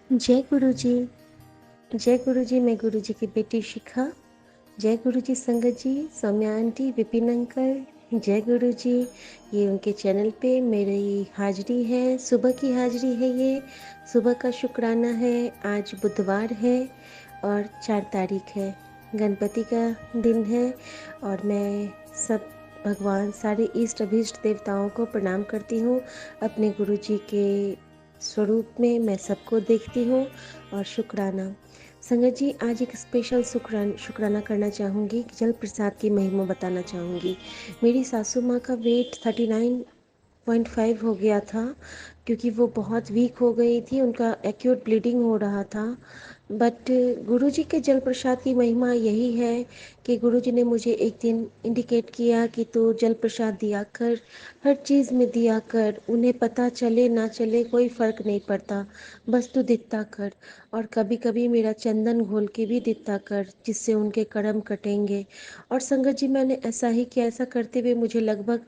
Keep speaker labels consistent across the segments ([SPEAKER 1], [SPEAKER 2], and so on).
[SPEAKER 1] जय गुरु जी। जय गुरु जी। मैं गुरु जी की बेटी शिखा। जय गुरु जी संगत जी, सौम्या आंटी, विपिन अंकल। जय गुरु जी। ये उनके चैनल पे मेरी हाजिरी है, सुबह की हाजिरी है। ये सुबह का शुक्राना है। आज बुधवार है और 4 तारीख है, गणपति का दिन है। और मैं सब भगवान सारे इष्ट अभीष्ट देवताओं को प्रणाम करती हूँ। अपने गुरु जी के स्वरूप में मैं सबको देखती हूँ। और शुक्राना संगत जी, आज एक स्पेशल शुक्राना करना चाहूँगी। जल प्रसाद की महिमा बताना चाहूँगी। मेरी सासू माँ का वेट 39.5 हो गया था, क्योंकि वो बहुत वीक हो गई थी। उनका एक्यूट ब्लीडिंग हो रहा था। बट गुरु जी के जल प्रसाद की महिमा यही है कि गुरु जी ने मुझे एक दिन इंडिकेट किया कि तू जल प्रसाद दिया कर, हर चीज़ में दिया कर। उन्हें पता चले ना चले कोई फ़र्क नहीं पड़ता, बस तू दिता कर। और कभी कभी मेरा चंदन घोल के भी दिता कर, जिससे उनके कर्म कटेंगे। और संगत जी, मैंने ऐसा ही किया। ऐसा करते हुए मुझे लगभग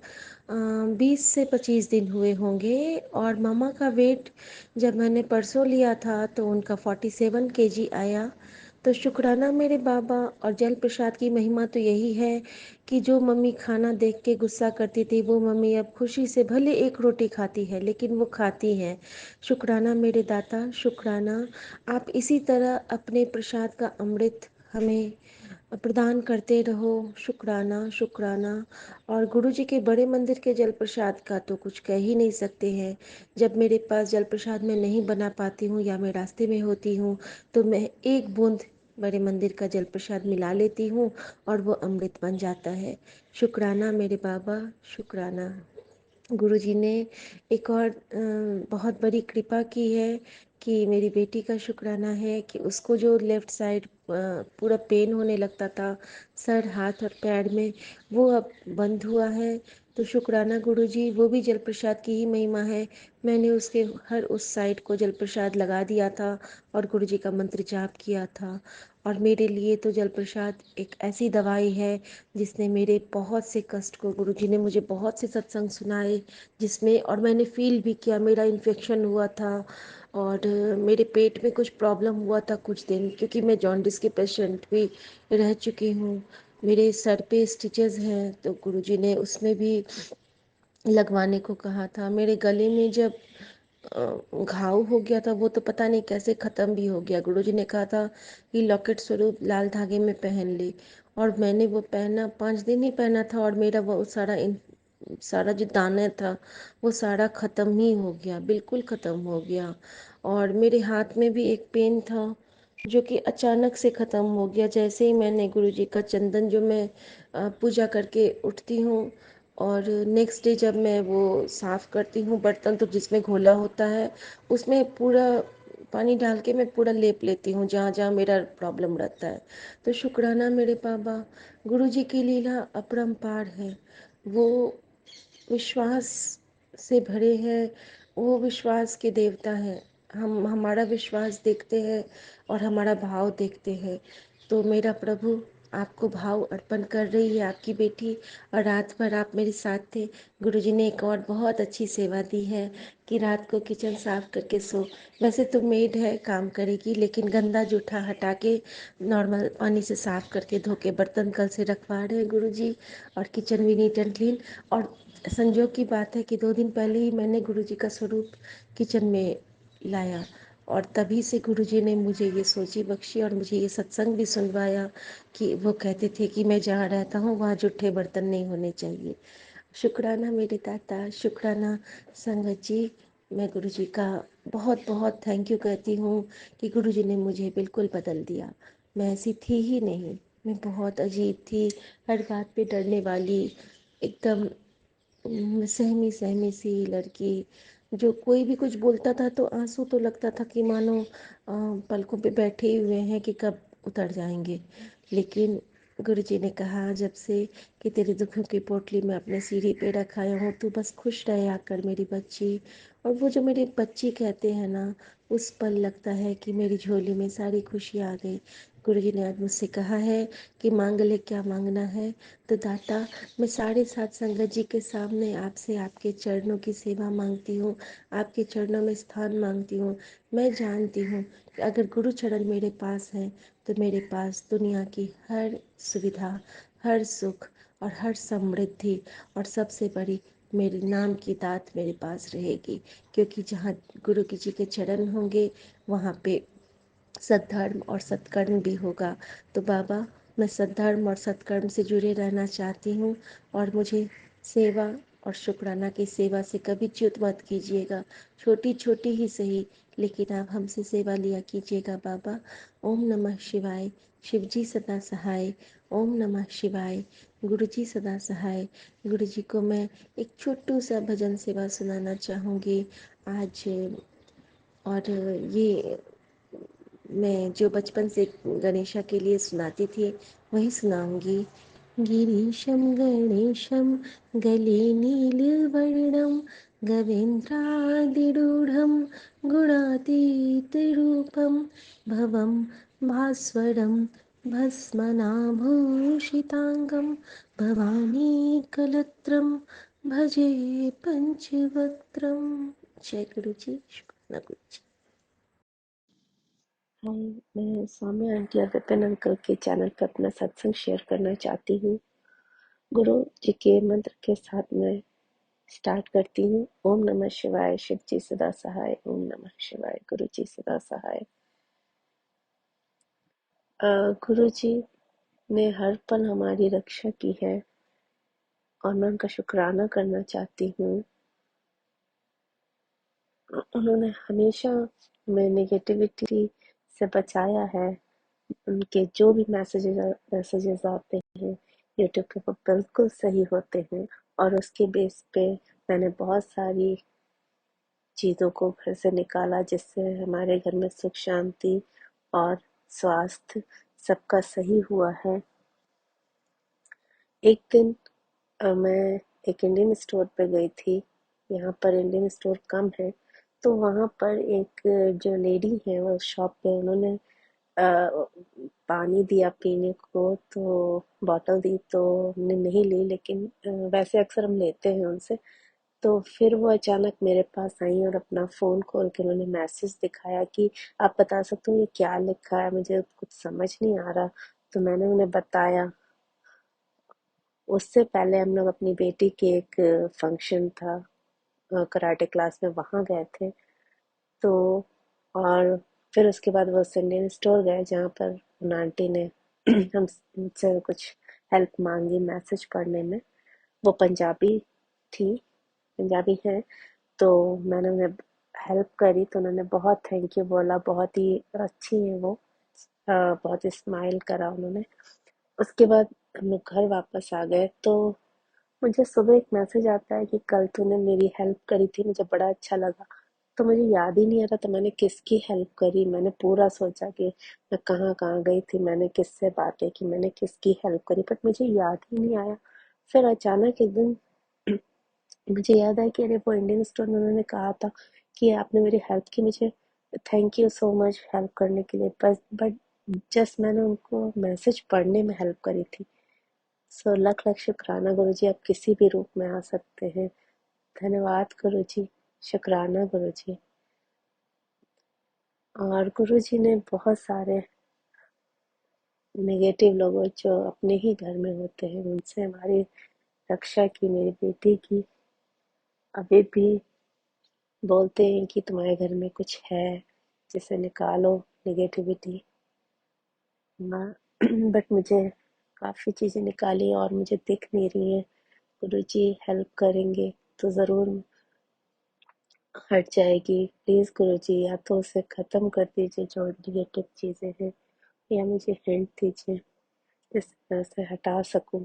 [SPEAKER 1] 20 से 25 दिन हुए होंगे। और मामा का वेट जब मैंने परसों लिया था तो उनका 47 kg आया। तो शुक्राना मेरे बाबा। और जल प्रसाद की महिमा तो यही है कि जो मम्मी खाना देख के गुस्सा करती थी, वो मम्मी अब खुशी से भले एक रोटी खाती है, लेकिन वो खाती है। शुक्राना मेरे दाता, शुक्राना। आप इसी तरह अपने प्रसाद का अमृत हमें प्रदान करते रहो। शुक्राना, शुक्राना। और गुरु जी के बड़े मंदिर के जल प्रसाद का तो कुछ कह ही नहीं सकते हैं। जब मेरे पास जल प्रसाद मैं नहीं बना पाती हूँ या मैं रास्ते में होती हूँ, तो मैं एक बूंद बड़े मंदिर का जल प्रसाद मिला लेती हूँ और वो अमृत बन जाता है। शुक्राना मेरे बाबा, शुक्राना। गुरुजी ने एक और बहुत बड़ी कृपा की है कि मेरी बेटी का शुक्राना है कि उसको जो लेफ़्ट साइड पूरा पेन होने लगता था सर, हाथ और पैर में, वो अब बंद हुआ है। तो शुक्राना गुरुजी। वो भी जल प्रसाद की ही महिमा है। मैंने उसके हर उस साइड को जल प्रसाद लगा दिया था और गुरुजी का मंत्र जाप किया था। और मेरे लिए तो जल प्रसाद एक ऐसी दवाई है जिसने मेरे बहुत से कष्ट को, गुरुजी ने मुझे बहुत से सत्संग सुनाए जिसमें, और मैंने फील भी किया। मेरा इन्फेक्शन हुआ था और मेरे पेट में कुछ प्रॉब्लम हुआ था कुछ दिन, क्योंकि मैं जॉन्डिस की पेशेंट भी रह चुकी हूँ। मेरे सर पे स्टिचेस हैं, तो गुरुजी ने उसमें भी लगवाने को कहा था। मेरे गले में जब घाव हो गया था, वो तो पता नहीं कैसे ख़त्म भी हो गया। गुरुजी ने कहा था कि लॉकेट स्वरूप लाल धागे में पहन ले। और मैंने वो पहना, 5 दिन ही पहना था और मेरा वो सारा जो दाना था वो सारा ख़त्म ही हो गया, बिल्कुल ख़त्म हो गया। और मेरे हाथ में भी एक पेन था जो कि अचानक से ख़त्म हो गया। जैसे ही मैंने गुरुजी का चंदन, जो मैं पूजा करके उठती हूँ, और नेक्स्ट डे जब मैं वो साफ़ करती हूँ बर्तन, तो जिसमें घोला होता है उसमें पूरा पानी डाल के मैं पूरा लेप लेती हूँ जहाँ जहाँ मेरा प्रॉब्लम रहता है। तो शुक्राना मेरे बाबा। गुरु जी की लीला अपरंपार है। वो विश्वास से भरे हैं, वो विश्वास के देवता हैं। हम हमारा विश्वास देखते हैं और हमारा भाव देखते हैं। तो मेरा प्रभु आपको भाव अर्पण कर रही है आपकी बेटी। और रात भर आप मेरे साथ थे। गुरुजी ने एक और बहुत अच्छी सेवा दी है कि रात को किचन साफ करके सो। वैसे तो मेड है, काम करेगी, लेकिन गंदा जूठा हटा के नॉर्मल पानी से साफ करके धो के बर्तन कल से रखवा रहे हैं गुरुजी। और किचन भी नीट एंड क्लीन। और संजोग की बात है कि 2 दिन पहले ही मैंने गुरुजी का स्वरूप किचन में लाया, और तभी से गुरुजी ने मुझे ये सोची बख्शी और मुझे ये सत्संग भी सुनवाया कि वो कहते थे कि मैं जहाँ रहता हूँ वहाँ जूठे बर्तन नहीं होने चाहिए। शुक्राना मेरे दाता, शुक्राना संगत जी। मैं गुरुजी का बहुत बहुत थैंक यू कहती हूँ कि गुरुजी ने मुझे बिल्कुल बदल दिया। मैं ऐसी थी ही नहीं, मैं बहुत अजीब थी, हर बात पे डरने वाली, एकदम सहमी सहमी सी लड़की। जो कोई भी कुछ बोलता था तो आंसू तो लगता था कि मानो पलकों पे बैठे हुए हैं कि कब उतर जाएंगे। लेकिन गुरुजी ने कहा जब से कि तेरे दुखों की पोटली में अपने सीढ़ी पे रखाया हूँ, तू बस खुश रहे आकर मेरी बच्ची। और वो जो मेरी बच्ची कहते हैं ना, उस पल लगता है कि मेरी झोली में सारी खुशियाँ आ गई। गुरुजी ने आज मुझसे कहा है कि मांग ले क्या मांगना है। तो दाता, मैं 7.5 संगत जी के सामने आपसे आपके चरणों की सेवा मांगती हूँ, आपके चरणों में स्थान मांगती हूँ। मैं जानती हूँ कि अगर गुरु चरण मेरे पास है तो मेरे पास दुनिया की हर सुविधा, हर सुख और हर समृद्धि और सबसे बड़ी मेरे नाम की दात मेरे पास रहेगी। क्योंकि जहाँ गुरु जी के चरण होंगे वहाँ पे सद्धर्म और सत्कर्म भी होगा। तो बाबा, मैं सद्धर्म और सत्कर्म से जुड़े रहना चाहती हूँ और मुझे सेवा और शुक्राना की सेवा से कभी च्युत मत कीजिएगा। छोटी छोटी ही सही, लेकिन आप हमसे सेवा लिया कीजिएगा बाबा। ओम नमः शिवाय। शिव जी सदा सहाय। ओम नमः शिवाय। गुरु जी सदा सहाय। गुरु जी को मैं एक छोटू सा भजन सेवा सुनाना चाहूँगी आज। और ये मैं जो बचपन से गणेशा के लिए सुनाती थी वही सुनाऊंगी। गिरीशं गणेशं गले नीलवर्णं गवेन्द्रादिरूढं गुणातीतरूपं भवं भास्वरं भस्मनाभूषिताङ्गं भवानीकलत्रं भजे पंचवक्त्रं। जय गुरु जी। शुक्रिया गुरु जी। हाय, मैं सौम्या आंटी और विपिन अंकल के चैनल पर अपना सत्संग शेयर करना चाहती हूँ। गुरु जी के मंत्र के साथ मैं स्टार्ट करती हूँ। ओम नमः शिवाय। शिव जी सदा सहाय। ओम नमः शिवाय। गुरु जी सदा सहाय। गुरु जी ने हर पल हमारी रक्षा की है और मैं उनका शुक्राना करना चाहती हूँ। उन्होंने हमेशा हमें नेगेटिविटी से बचाया है। उनके जो भी मैसेजेस आते हैं यूट्यूब पे वो बिल्कुल सही होते हैं और उसके बेस पे मैंने बहुत सारी चीज़ों को घर से निकाला जिससे हमारे घर में सुख शांति और स्वास्थ्य सबका सही हुआ है। एक दिन मैं एक इंडियन स्टोर पे गई थी। यहाँ पर इंडियन स्टोर कम है, तो वहाँ पर एक जो लेडी है वो शॉप पे उन्होंने पानी दिया पीने को, तो बॉटल दी तो हमने नहीं ली, लेकिन वैसे अक्सर हम लेते हैं उनसे। तो फिर वो अचानक मेरे पास आई और अपना फ़ोन खोल के उन्होंने मैसेज दिखाया कि आप बता सकते हो ये क्या लिखा है, मुझे कुछ समझ नहीं आ रहा। तो मैंने उन्हें बताया। उससे पहले हम लोग अपनी बेटी के एक फंक्शन था कराटे क्लास में, वहाँ गए थे। तो और फिर उसके बाद वो इंडियन स्टोर गए जहाँ पर उन आंटी ने हमसे कुछ हेल्प मांगी मैसेज पढ़ने में। वो पंजाबी थी, पंजाबी है। तो मैंने उन्हें हेल्प करी तो उन्होंने बहुत थैंक यू बोला। बहुत ही अच्छी है वो। बहुत स्माइल करा उन्होंने। उसके बाद हम लोग घर वापस आ गए तो मुझे सुबह एक मैसेज आता है कि कल तूने मेरी हेल्प करी थी, मुझे बड़ा अच्छा लगा। तो मुझे याद ही नहीं आ रहा था मैंने किसकी हेल्प करी। मैंने पूरा सोचा कि मैं कहाँ कहाँ गई थी, मैंने किससे बातें की, मैंने किसकी हेल्प करी, बट मुझे याद ही नहीं आया। फिर अचानक एक दिन मुझे याद आया कि अरे वो इंडियन स्टोर में उन्होंने कहा था कि आपने मेरी हेल्प की, मुझे thank you so much help करने के लिए। बस बट जस्ट मैंने उनको मैसेज पढ़ने में हेल्प करी थी। सो लख लख शुक्राना गुरु जी, आप किसी भी रूप में आ सकते हैं। धन्यवाद गुरु जी। शुक्राना गुरु जी। और गुरु जी ने बहुत सारे नेगेटिव लोगों जो अपने ही घर में होते हैं उनसे हमारी रक्षा की। मेरी बेटी की अभी भी बोलते हैं कि तुम्हारे घर में कुछ है जिसे निकालो नेगेटिविटी। बट मुझे काफ़ी चीज़ें निकाली और मुझे दिख नहीं रही है। गुरु जी हेल्प करेंगे तो ज़रूर हट जाएगी। प्लीज़ गुरु जी या तो उसे ख़त्म कर दीजिए जो नेगेटिव चीज़ें हैं, या मुझे हिंट दीजिए जिस तरह से हटा सकूं।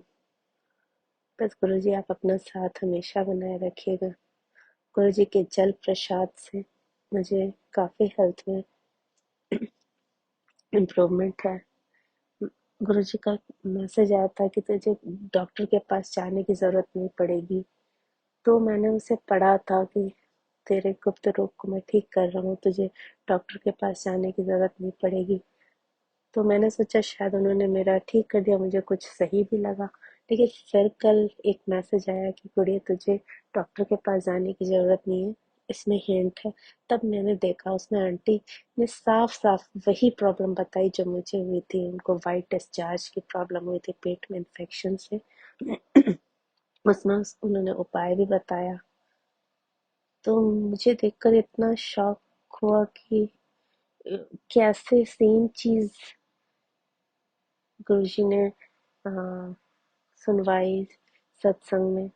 [SPEAKER 1] बस गुरु जी आप अपना साथ हमेशा बनाए रखिएगा। गुरु जी के जल प्रसाद से मुझे काफ़ी हेल्थ में इम्प्रूवमेंट है। गुरु जी का मैसेज आया था कि तुझे डॉक्टर के पास जाने की ज़रूरत नहीं पड़ेगी। तो मैंने उसे पढ़ा था कि तेरे गुप्त रोग को मैं ठीक कर रहा हूँ, तुझे डॉक्टर के पास जाने की ज़रूरत नहीं पड़ेगी। तो मैंने सोचा शायद उन्होंने मेरा ठीक कर दिया, मुझे कुछ सही भी लगा। लेकिन फिर कल एक मैसेज आया कि गुड़िया तुझे डॉक्टर के पास जाने की ज़रूरत नहीं है, इसमें हिंट है। तब मैंने देखा उसमें आंटी ने साफ साफ वही प्रॉब्लम बताई जो मुझे हुई थी। उनको वाइट डिस्चार्ज की प्रॉब्लम हुई थी पेट में इन्फेक्शन से। उसमें उन्होंने उपाय भी बताया। तो मुझे देखकर इतना शॉक हुआ कि कैसे सेम चीज गुरुजी ने अ, सुनवाई सत्संग में,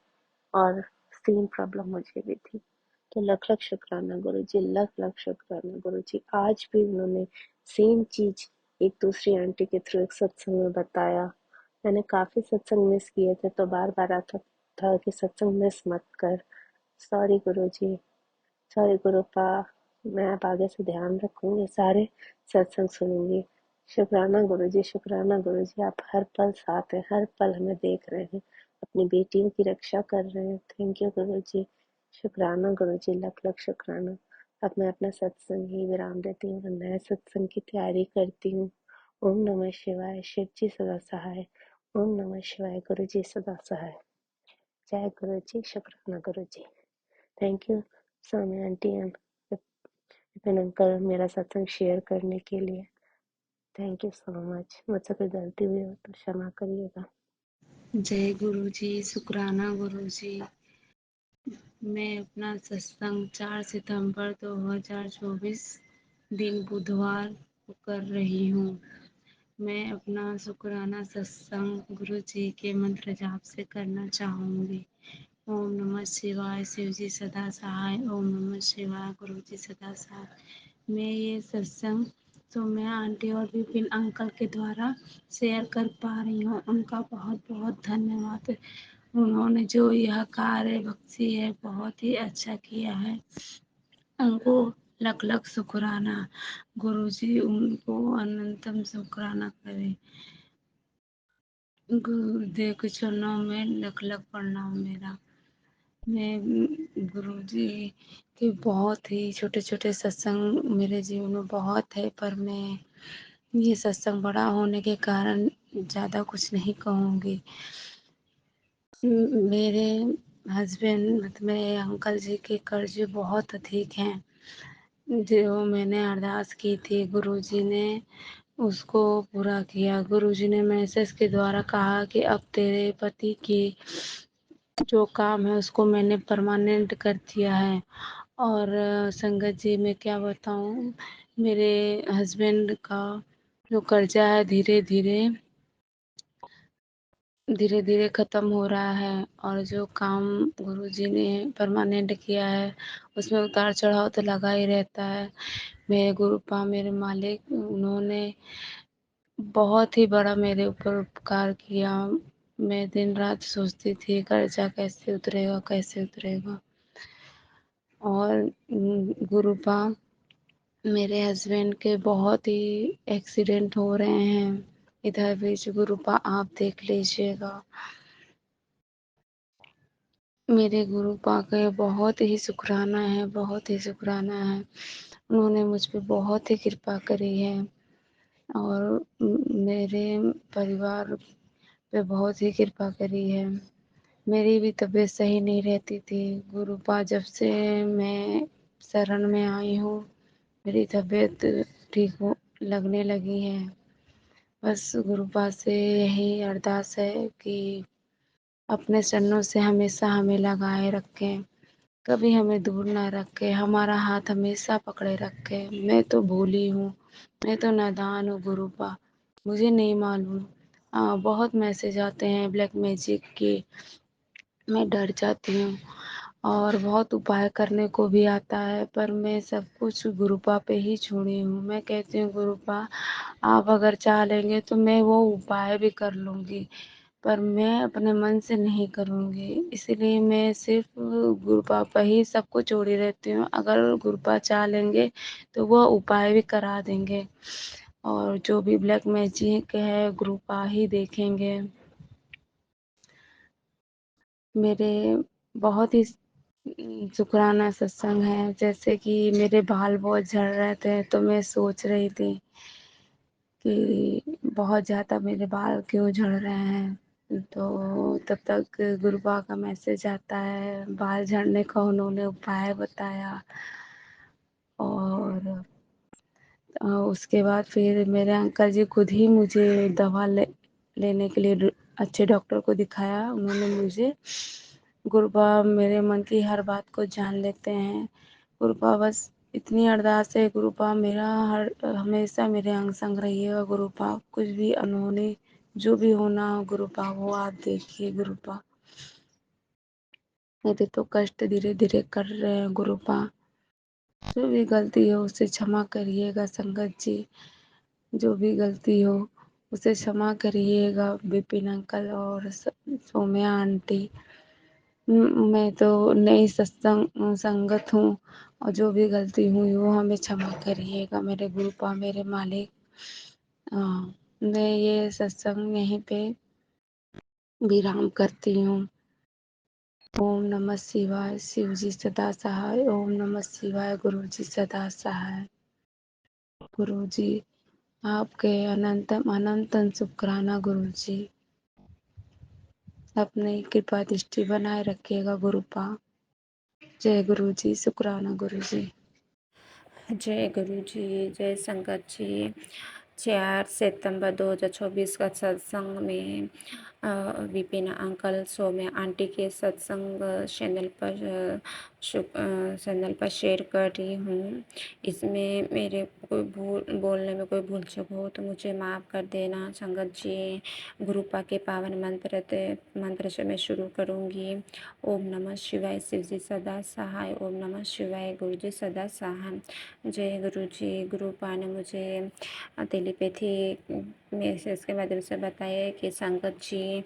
[SPEAKER 1] और सेम प्रॉब्लम मुझे भी थी। तो लख लख शुक्राना गुरुजी, लख लख शुक्राना गुरुजी। आज भी उन्होंने सेम चीज एक दूसरी आंटी के थ्रू एक सत्संग में बताया। मैंने काफी सत्संग मिस किए थे, तो बार बार आता था कि सत्संग मिस मत कर। सॉरी गुरुजी, सॉरी गुरुपा, मैं अब आगे से ध्यान रखूंगी, सारे सत्संग सुनूंगी। शुक्राना गुरुजी, शुक्राना गुरुजी, आप हर पल साथ हैं, हर पल हमें देख रहे हैं, अपनी बेटियों की रक्षा कर रहे हैं। थैंक यू गुरुजी, शुक्राना गुरुजी, लख लख शुक्राना। अब मैं अपना सत्संग ही विराम देती हूँ और नए सत्संग की तैयारी करती हूँ। ओम नमः शिवाय, शिव जी सदा सहाय। ओम नमः शिवाय, गुरु जी सदा सहाय। जय गुरु जी, शुक्राना Guru ji. Thank you Swami auntie and Vipin uncle मेरा सत्संग शेयर करने के लिए। Thank you so much. मुझसे कोई गलती हुई हो तो क्षमा करिएगा।
[SPEAKER 2] जय गुरु जी, शुक्राना गुरु जी। मैं अपना सत्संग 4 सितंबर 2024 दिन बुधवार को कर रही हूँ। मैं अपना शुक्राना सत्संग गुरु जी के मंत्र जाप से करना चाहूँगी। ओम नमः शिवाय, शिव जी सदा सहाय। ओम नमः शिवाय, गुरु जी सदा सहाय। मैं ये सत्संग सौम्या आंटी और विपिन अंकल के द्वारा शेयर कर पा रही हूँ। उनका बहुत बहुत धन्यवाद। उन्होंने जो यह कार्य बख्शी है बहुत ही अच्छा किया है। उनको लख लख शुक्राना। गुरुजी उनको अनंतम शुक्राना करे। गुरुदेव के चरणों में लख लख प्रणाम मेरा। मैं गुरुजी के बहुत ही छोटे छोटे सत्संग मेरे जीवन में बहुत है, पर मैं ये सत्संग बड़ा होने के कारण ज़्यादा कुछ नहीं कहूँगी। मेरे हस्बैंड मतलब मेरे अंकल जी के कर्ज बहुत अधिक हैं, जो मैंने अरदास की थी गुरुजी ने उसको पूरा किया। गुरुजी ने मैसेज के द्वारा कहा कि अब तेरे पति की जो काम है उसको मैंने परमानेंट कर दिया है। और संगत जी मैं क्या बताऊँ, मेरे हस्बैंड का जो कर्जा है धीरे धीरे धीरे धीरे ख़त्म हो रहा है, और जो काम गुरुजी ने परमानेंट किया है उसमें उतार चढ़ाव तो लगा ही रहता है। मेरे गुरुपा मेरे मालिक उन्होंने बहुत ही बड़ा मेरे ऊपर उपकार किया। मैं दिन रात सोचती थी कर्जा कैसे उतरेगा कैसे उतरेगा। और गुरुपा मेरे हस्बैंड के बहुत ही एक्सीडेंट हो रहे हैं इधर बीच। गुरुपा आप देख लीजिएगा। मेरे गुरुपा के बहुत ही शुक्राना है, बहुत ही शुक्राना है। उन्होंने मुझ पे बहुत ही कृपा करी है और मेरे परिवार पे बहुत ही कृपा करी है। मेरी भी तबीयत सही नहीं रहती थी। गुरुपा जब से मैं शरण में आई हूँ मेरी तबीयत ठीक हो लगने लगी है। बस गुरुपा से यही अरदास है कि अपने चरणों से हमेशा हमें लगाए रखें, कभी हमें दूर ना रखें, हमारा हाथ हमेशा पकड़े रखें। मैं तो भोली हूँ, मैं तो नादान हूँ गुरुपा, मुझे नहीं मालूम। बहुत मैसेज आते हैं ब्लैक मैजिक के, मैं डर जाती हूँ और बहुत उपाय करने को भी आता है, पर मैं सब कुछ गुरुपा पे ही छोड़ी हूँ। मैं कहती हूँ गुरुपा आप अगर चाह लेंगे तो मैं वो उपाय भी कर लूँगी, पर मैं अपने मन से नहीं करूँगी। इसलिए मैं सिर्फ गुरुपा पर ही सबको छोड़ी रहती हूँ। अगर गुरुपा चाह लेंगे तो वह उपाय भी करा देंगे, और जो भी ब्लैक मैजिक है गुरुपा ही देखेंगे। मेरे बहुत ही शुक्राना सत्संग है। जैसे कि मेरे बाल बहुत झड़ रहे थे तो मैं सोच रही थी कि बहुत ज़्यादा मेरे बाल क्यों झड़ रहे हैं। तो तब तक गुरुबा का मैसेज आता है, बाल झड़ने का उन्होंने उपाय बताया। और उसके बाद फिर मेरे अंकल जी खुद ही मुझे दवा लेने के लिए अच्छे डॉक्टर को दिखाया। उन्होंने मुझे गुरुबा मेरे मन की हर बात को जान लेते हैं। गुरुबा बस इतनी अरदास है, गुरुबा मेरा हमेशा मेरे अंग संग रहिएगा। गुरुबा कुछ भी अनहोनी जो भी होना हो गुरुबा वो आप देखिए गुरुबा। मेरे तो कष्ट धीरे धीरे कर रहे हैं गुरुबा। जो भी गलती हो उसे क्षमा करिएगा संगत जी। जो भी गलती हो उसे क्षमा करिएगा विपिन अंकल और सोम्या आंटी। मैं तो नई सत्संग संगत हूँ और जो भी गलती हुई वो हमें क्षमा करिएगा मेरे गुरुपा मेरे मालिक। मैं ये सत्संग यहीं पे विराम करती हूँ। ओम नमः शिवाय। शिव जी सदा सहाय। ओम नमः शिवाय। गुरु जी सदा सहाय। गुरु जी आपके अनंतम अनंतन शुक्राना गुरु जी। अपनी कृपा दृष्टि बनाए रखिएगा गुरुपा। जय गुरु जी। शुक्राना गुरु जी।
[SPEAKER 1] जय गुरु जी। जय संगत जी। 4 सितंबर 2024 का सत्संग में विपिन अंकल सौम्या आंटी के सत्संग चैनल पर शेयर कर रही हूँ। इसमें मेरे कोई बोलने में कोई भूल चूक हो तो मुझे माफ़ कर देना संगत जी। गुरुपा के पावन मंत्र से मैं शुरू करूँगी। ओम नमः शिवाय। शिव जी सदा सहाय। ओम नमः शिवाय। गुरु जी सदा सहाय। जय गुरु जी। गुरुपा ने मुझे टेलीपैथी मैसेज के माध्यम से बताया कि संगत जी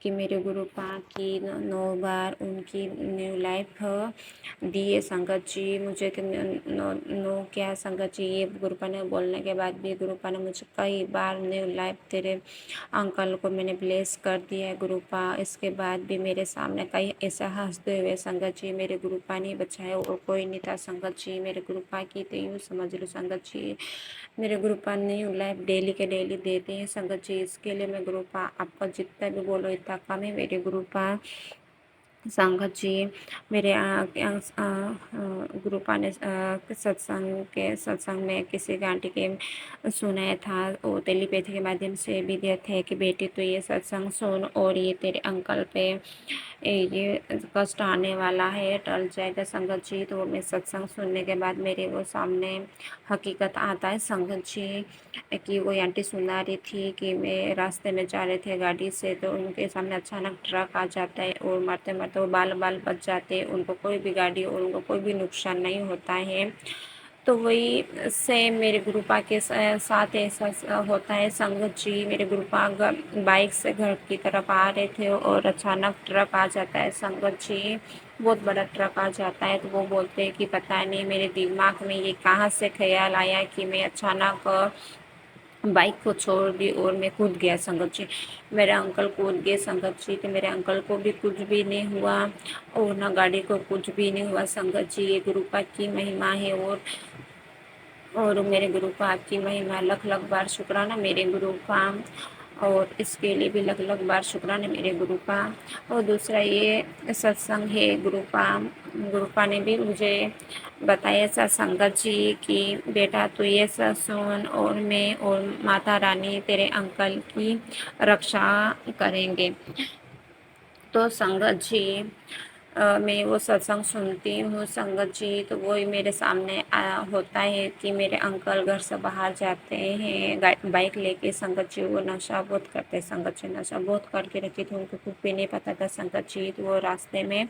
[SPEAKER 1] कि मेरे गुरुपा की 9 बार उनकी न्यू लाइफ दी है संगत जी मुझे कि नो क्या संगत जी। ये गुरुपा ने बोलने के बाद भी गुरुपा ने मुझे कई बार न्यू लाइफ तेरे अंकल को मैंने ब्लेस कर दिया है गुरुपा। इसके बाद भी मेरे सामने कई ऐसा हंसते हुए संगत जी मेरे गुरुपा ने बचाया और कोई नहीं था संगत जी। मेरे गुरुपा की तो यूँ समझ लो संगत जी मेरे गुरुपा न्यू लाइफ डेली के डेली देते हैं संगत जी। इसके लिए मैं गुरुपा आपका जितना भी बोलो इतना कम है मेरे गुरुपा। संगत जी मेरे गुरुपा ने सत्संग में किसी आंटी के सुनाया था वो टेलीपैथी के माध्यम से भी दिए थे कि बेटी तो ये सत्संग सुन और ये तेरे अंकल पे ये कष्ट आने वाला है टल जाएगा संगत जी। तो मैं सत्संग सुनने के बाद मेरे वो सामने हकीकत आता है संगत जी कि वो आंटी सुना रही थी कि मैं रास्ते में जा रहे थे गाड़ी से तो उनके सामने अचानक ट्रक आ जाता है और मारते मारते वो बाल बाल बच जाते हैं। उनको कोई भी गाड़ी और उनको कोई भी नुकसान नहीं होता है। तो वही सेम मेरे गुरुपा के साथ ऐसा होता है संगत जी। मेरे गुरुपा बाइक से घर की तरफ आ रहे थे और अचानक ट्रक आ जाता है संगत जी। बहुत बड़ा ट्रक आ जाता है तो वो बोलते हैं कि पता नहीं मेरे दिमाग में ये कहाँ से ख्याल आया कि मैं अचानक बाइक को छोड़ दी और मैं कूद गया संगत जी। मेरे अंकल कूद गए संगत जी तो मेरे अंकल को भी कुछ भी नहीं हुआ और ना गाड़ी को कुछ भी नहीं हुआ संगत जी। ये गुरुपा की महिमा है और मेरे गुरुपा आपकी महिमा लख लख बार शुक्राना मेरे गुरुपा। और इसके लिए भी लख लख बार शुक्राना मेरे गुरुपा। और दूसरा ये सत्संग है गुरुपा ने भी मुझे बताया था संगत जी कि बेटा तू ये सब सुन और मैं और माता रानी तेरे अंकल की रक्षा करेंगे। तो संगत जी मैं वो सत्संग सुनती हूँ संगत जी तो वही मेरे सामने होता है कि मेरे अंकल घर से बाहर जाते हैं बाइक लेके संगत जी। वो नशा बहुत करते हैं संगत जी। नशा बहुत करके रखी थी उनको कुछ भी नहीं पता था संगत जी। तो वो रास्ते में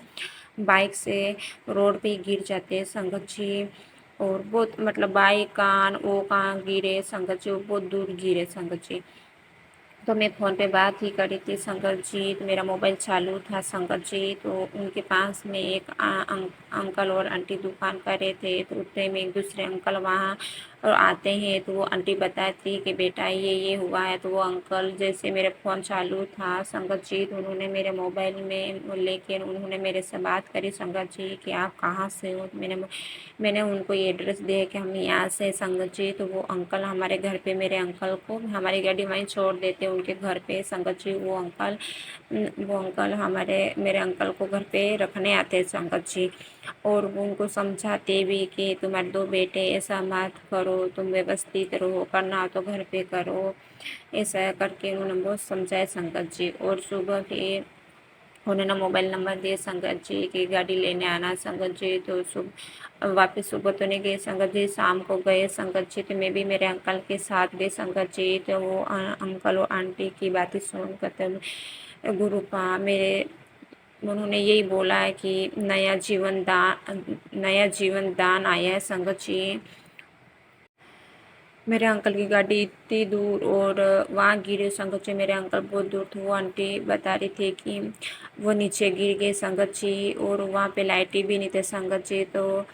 [SPEAKER 1] बाइक से रोड पे गिर जाते हैं संगत जी। और बहुत मतलब बाइक कान वो कहाँ गिरे संगत जी वो बहुत दूर गिरे संगत जी।
[SPEAKER 3] तो मैं फ़ोन पे बात ही करी थी संगत जी, तो मेरा मोबाइल चालू था संगत जी। तो उनके पास में एक अंकल और आंटी दुकान कर रहे थे। तो उतने में एक दूसरे अंकल वहाँ और आते हैं। तो वो आंटी बताती कि बेटा ये हुआ है। तो वो अंकल जैसे मेरा फ़ोन चालू था संगत जी, तो उन्होंने मेरे मोबाइल में लेके उन्होंने मेरे से बात करी संगत जी कि आप कहाँ से हो। मैंने उनको ये एड्रेस दिया कि हम यहाँ से संगत जी। तो वो अंकल हमारे घर पे मेरे अंकल को हमारी गाड़ी वहीं छोड़ देते उनके घर पे संगत जी। वो अंकल मेरे अंकल को घर पे रखने आते संगत जी। और वो उनको समझाते भी कि तुम्हारे दो बेटे ऐसा मत करो, तुम व्यवस्थित रहो, करना हो तो घर पे करो। ऐसा करके उन्होंने बहुत समझाया संगत जी। और सुबह के उन्होंने मोबाइल नंबर दिए संगत जी की गाड़ी लेने आना संगत जी। तो वापस सुबह तो नहीं गए संगत जी, शाम को गए संगत जी। तो मैं भी मेरे अंकल के साथ गई संगत जी। तो वो अंकल और आंटी की बातें सुनकर तब उन्होंने यही बोला है कि नया जीवन दान आया है संगत जी। मेरे अंकल की गाड़ी इतनी दूर और वहाँ गिरे संगत जी। मेरे अंकल बहुत दूर थे। वो आंटी बता रही थी कि वो नीचे गिर गए संगत जी। और वहाँ पे लाइटें भी नहीं थे संगत जी। तो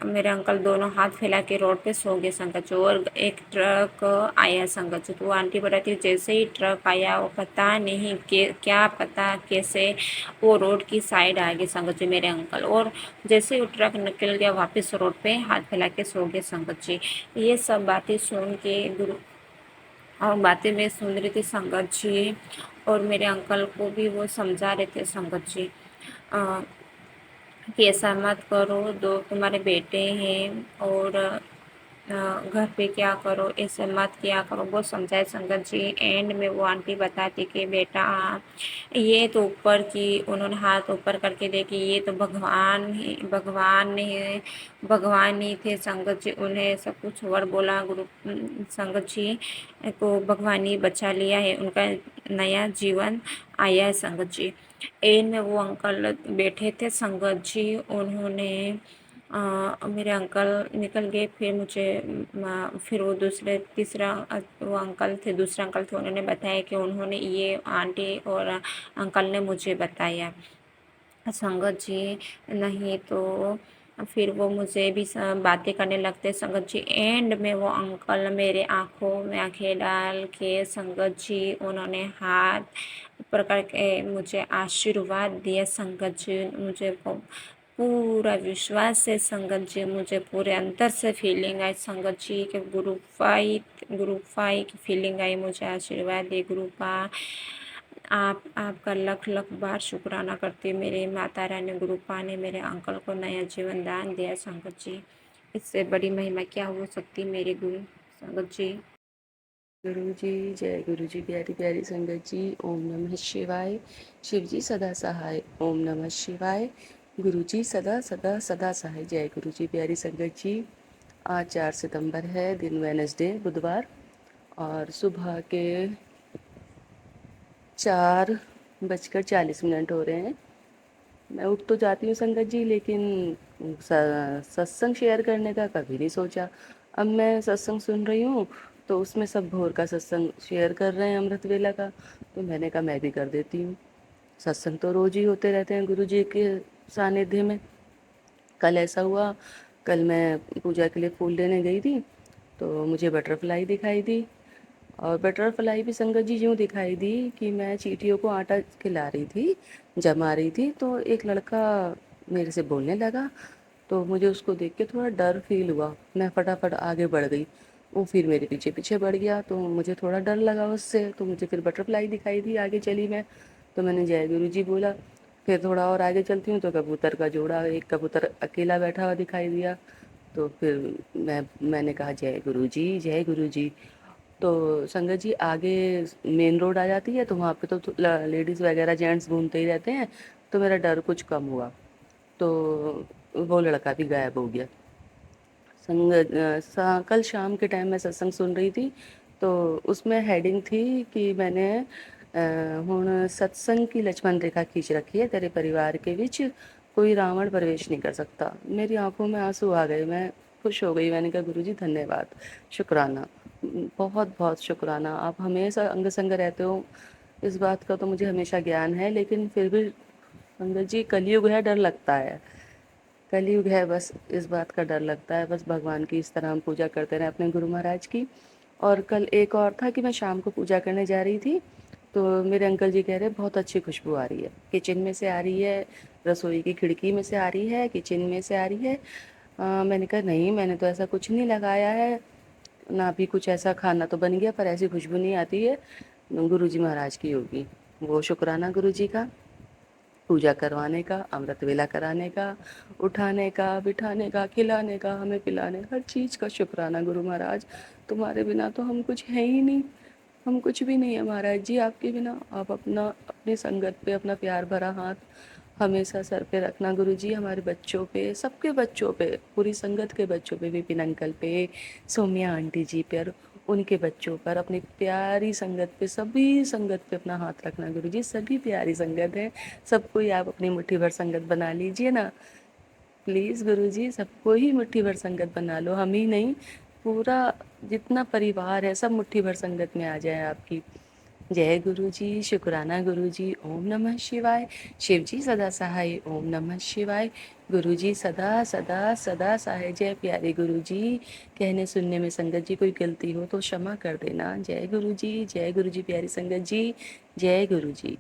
[SPEAKER 3] मेरे अंकल दोनों हाथ फैला के रोड पे सो गए संगत जी। और एक ट्रक आया संगत जी। तो वो आंटी बताती जैसे ही ट्रक आया, वो पता नहीं क्या पता कैसे वो रोड की साइड आ गए संगत जी मेरे अंकल। और जैसे ही वो ट्रक निकल गया, वापस रोड पे हाथ फैला के सो गए संगत जी। ये सब बातें सुन के और बातें मैं सुन रही थी संगत जी। और मेरे अंकल को भी वो समझा रहे थे संगत जी कि ऐसा मत करो, दो तुम्हारे बेटे हैं और घर पे क्या करो, ऐसे मत किया करो, बहुत समझाए संगत जी। एंड में वो आंटी बताती कि बेटा ये तो ऊपर की, उन्होंने हाथ ऊपर करके देखी, ये तो भगवान ही थे संगत जी। उन्हें सब कुछ वर बोला गुरु संगत जी को भगवान ही बचा लिया है, उनका नया जीवन आया है संगत जी। एंड में वो अंकल बैठे थे संगत जी। उन्होंने मेरे अंकल निकल गए। फिर वो वो अंकल थे, दूसरे अंकल थे, उन्होंने बताया कि उन्होंने ये आंटी और अंकल ने मुझे बताया संगत जी। नहीं तो फिर वो मुझे भी बातें करने लगते संगत जी। एंड में वो अंकल मेरे आँखों में आँखें डाल के संगत जी उन्होंने हाथ ऊपर करके मुझे आशीर्वाद दिया संगत जी। मुझे पूरा विश्वास है संगत जी, मुझे पूरे अंदर से फीलिंग आई संगत जी कि गुरुफाई की फीलिंग आई। मुझे आशीर्वाद दिए गुरुपा। आपका लख लख बार शुक्राना करती हूँ। मेरे माता रानी गुरुपा ने मेरे अंकल को नया जीवन दान दिया संगत जी। इससे बड़ी महिमा क्या हो सकती मेरे गुरु संगत जी।
[SPEAKER 1] गुरु जी जय गुरु जी। प्यारी प्यारी संगत जी, ओम नमः शिवाय। शिव जी सदा सहाय, ओम नमः शिवाय। गुरु जी सदा सदा सदा सहाय। जय गुरु जी। प्यारी संगत जी, आज 4 सितंबर है, दिन वेनसडे बुधवार, और सुबह के 4:40 हो रहे हैं। मैं उठ तो जाती हूँ संगत जी, लेकिन सत्संग शेयर करने का कभी नहीं सोचा। अब मैं सत्संग सुन रही हूँ तो उसमें सब भोर का सत्संग शेयर कर रहे हैं, अमृत वेला का, तो मैंने कहा मैं भी कर देती हूँ। सत्संग तो रोज ही होते रहते हैं गुरु जी के सानिध्य में। कल ऐसा हुआ, कल मैं पूजा के लिए फूल लेने गई थी तो मुझे बटरफ्लाई दिखाई दी। और बटरफ्लाई भी संगत जी यूँ दिखाई दी कि मैं चींटियों को आटा खिला रही थी, जमा रही थी, तो एक लड़का मेरे से बोलने लगा। तो मुझे उसको देख के थोड़ा डर फील हुआ। मैं फटाफट आगे बढ़ गई, वो फिर मेरे पीछे पीछे बढ़ गया, तो मुझे थोड़ा डर लगा उससे। तो मुझे फिर बटरफ्लाई दिखाई दी, आगे चली मैं, तो मैंने जय गुरु जी बोला। फिर थोड़ा और आगे चलती हूँ तो कबूतर का जोड़ा, एक कबूतर अकेला बैठा हुआ दिखाई दिया। तो फिर मैंने कहा जय गुरु जी, जय गुरु जी। तो संगत जी आगे मेन रोड आ जाती है, तो वहाँ पे तो लेडीज़ वगैरह जेंट्स घूमते ही रहते हैं, तो मेरा डर कुछ कम हुआ। तो वो लड़का भी गायब हो गया। कल शाम के टाइम मैं सत्संग सुन रही थी, तो उसमें हेडिंग थी कि मैंने हुण सत्संग की लक्ष्मण रेखा खींच रखी है, तेरे परिवार के विच कोई रावण प्रवेश नहीं कर सकता। मेरी आंखों में आंसू आ गए, मैं खुश हो गई। मैंने कहा गुरु जी धन्यवाद, शुक्राना।
[SPEAKER 4] बहुत बहुत शुक्राना। आप हमेशा अंग संग रहते हो, इस बात का तो मुझे हमेशा ज्ञान है, लेकिन फिर भी संगत जी कलयुग है, डर लगता है। कलयुग है, बस इस बात का डर लगता है। बस भगवान की इस तरह हम पूजा करते रहे अपने गुरु महाराज की। और कल एक और था कि मैं शाम को पूजा करने जा रही थी, तो मेरे अंकल जी कह रहे बहुत अच्छी खुशबू आ रही है, किचन में से आ रही है, रसोई की खिड़की में से आ रही है, किचन में से आ रही है। मैंने कहा नहीं, मैंने तो ऐसा कुछ नहीं लगाया है, ना भी कुछ ऐसा खाना तो बन गया, पर ऐसी खुशबू नहीं आती है, गुरुजी महाराज की होगी। वो शुक्राना गुरुजी का, पूजा करवाने का, अमृत वेला कराने का, उठाने का, बिठाने का, खिलाने का, हमें पिलाने का, हर चीज़ का शुक्राना गुरु महाराज। तुम्हारे बिना तो हम कुछ है ही नहीं, हम कुछ भी नहीं है महाराज जी आपके बिना। आप अपनी संगत पे अपना प्यार भरा हाथ हमेशा सर पे रखना गुरु जी, हमारे बच्चों पे, सबके बच्चों पे, पूरी संगत के बच्चों पे, विपिन अंकल पे, सोमिया आंटी जी पे और उनके बच्चों पर, अपनी प्यारी संगत पे, सभी संगत पे अपना हाथ रखना गुरु जी। सभी प्यारी संगत है, सबको ही आप अपनी मुट्ठी भर संगत बना लीजिए ना प्लीज़ गुरु जी। सबको ही मुट्ठी भर संगत बना लो, हम ही नहीं, पूरा जितना परिवार है सब मुट्ठी भर संगत में आ जाए आपकी। जय गुरु जी, शुक्राना गुरु जी, ओम नमः शिवाय। शिव जी सदा सहाय, ओम नमः शिवाय। गुरु जी सदा सदा सदा सहाय। जय प्यारे गुरु जी, कहने सुनने में संगत जी कोई गलती हो तो क्षमा कर देना। जय गुरु जी, जय गुरु जी, प्यारी संगत जी, जय गुरु जी।